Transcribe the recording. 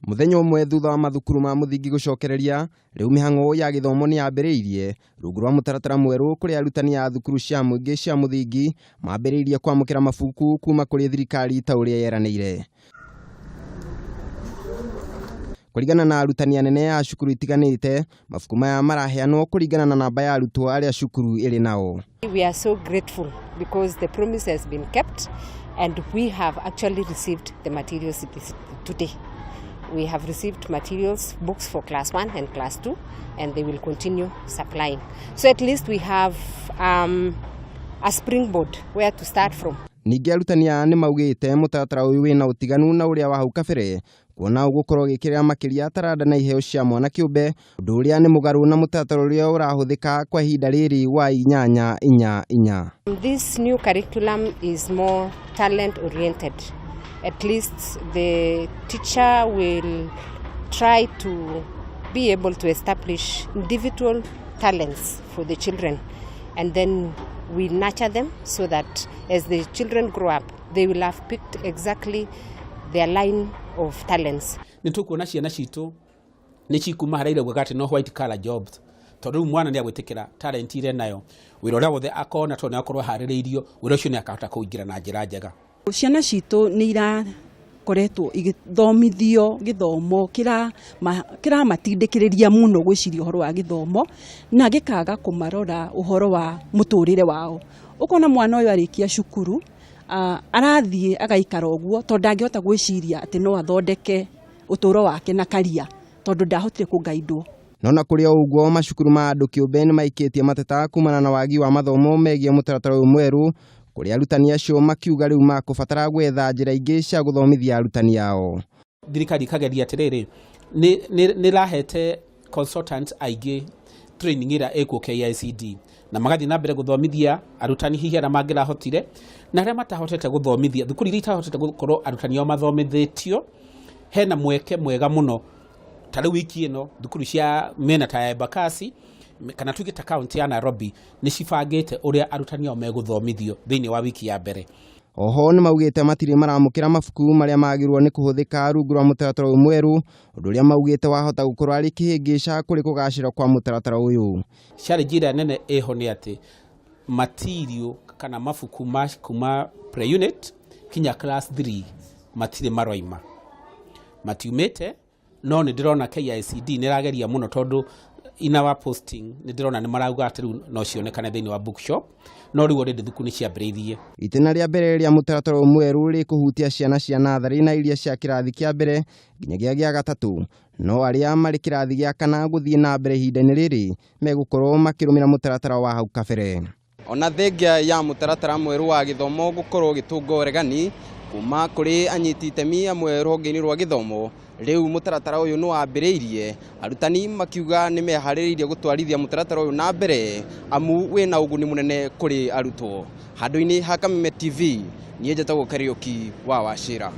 Muthenya umwe thutha wa mathukuru ma muthingi gucokereria, riu mihango ya githomo ni yambiriirie rungu rwa mutaratara mweru kuri arutani a thukuru cia muingi cia muthingi mambiriirie kwamukira mabuku kuma kuri thirikari ta uria yeranire. Kuringana na arutani anene a cukuru itiganite, mabuku maya maraheanwo kuringana na namba ya arutwo aria cukuru iri nao. We are so grateful because the promise has been kept and we have actually received the materials today. We have received materials, books for class 1 and class 2, and they will continue supplying. So at least we have a springboard where to start from. Ningi arutani aya ni maugite mutaratara uyu wina utiganu na uria wa hau kabere, kuona ugukorwo gikirira makiria taranda na iheo cia mwana kiumbe, undu uria ni mugaru na mutaratara uria urahuthika kwa ihinda riri wa 8-4-4. This new curriculum is more talent oriented. At least the teacher will try to be able to establish individual talents for the children, and then we nurture them so that as the children grow up, they will have picked exactly their line of talents. Nitukuona ciana citu ni cikuma haraire gwagati no white collar jobs. Tondu mwana ni agwitikira talent ire nayo. Wirora wothe akona to na akorwo harireirio, wiro ucio ni akahota kuingira na njira njega. Ciana citu ni ira koretwo igithomithio githomo kira matindikiriria muno gwiciria uhoro wa githomo na gikaga kumarora uhoro wa muturire wao. Ukona mwana uyu arikia cukuru arathie agaikara uguo tondu angihota gwiciria ati no athondeke uturo wake na karia tondu ndahotire kugaidwo. Nona kuria uguo macukuru ma andu kiumbe ni maikitie mateta kumana na wagi wa mathomo megie mutaratara uyu mweru, kuria arutani acio makiuga riu makubatara gwetha njira ingi cia guthomithia arutani ao. Thirikari ikageria atiriri ni rahete consultants aigi training ira eko KICD na magathi na mbere guthomithia arutani hihi ara mangira hotire na aria matahotete guthomithia thukuru iri itahotete gukorwo arutani ao mathomithitio. Hena mweke mwega muno tare wiki ino thukuru cia mena ta Embakasi kana tugita county ya Nairobi ni cibangite uria arutani ao meguthomithio thiini wa wiki ya mbere. Oho ni maugite matiri maramukira mabuku maria magirwo ni kuhuthika rungu rwa mutaratara uyu mweru, undu uria maugite wahota gukorwo ari kihingica kuri kugacira kwa mutaratara uyu. Challenge ira nene eho ni ati material kana mabuku kuma pre-unit kinya class 3 matire maroima matiumete no ni ndirona KICD ni rageria muno tondu ina wa posting ni ndirona ni marauga atiru no cionekane thiini wa bookshop no riu already thukuni cia mbere. Itena ria mbere ria mutaratara mweru ri kuhutia ciana cia nathari na iria cia kirathi kia mbere nginyagia gia gatatu, no aria mari kirathi gia kana guthie na mbere ihinda-ini riri megukorwo makirumira mutaratara wa hau kabere. Ona thengia ya mutaratara mweru wa githomo gukorwo gitunga uregani kuma kuri anyiti itemi amwe rwonge-ini rwa githomo, riu mutaratara uyu no ambiriirie arutani makiuga ni mehaririirie gutwarithia mutaratara uyu na mbere amu wina uguni munene kuri arutwo. Handu-ini ha Kameme TV, nie njatagwo Kariuki wa Wachira.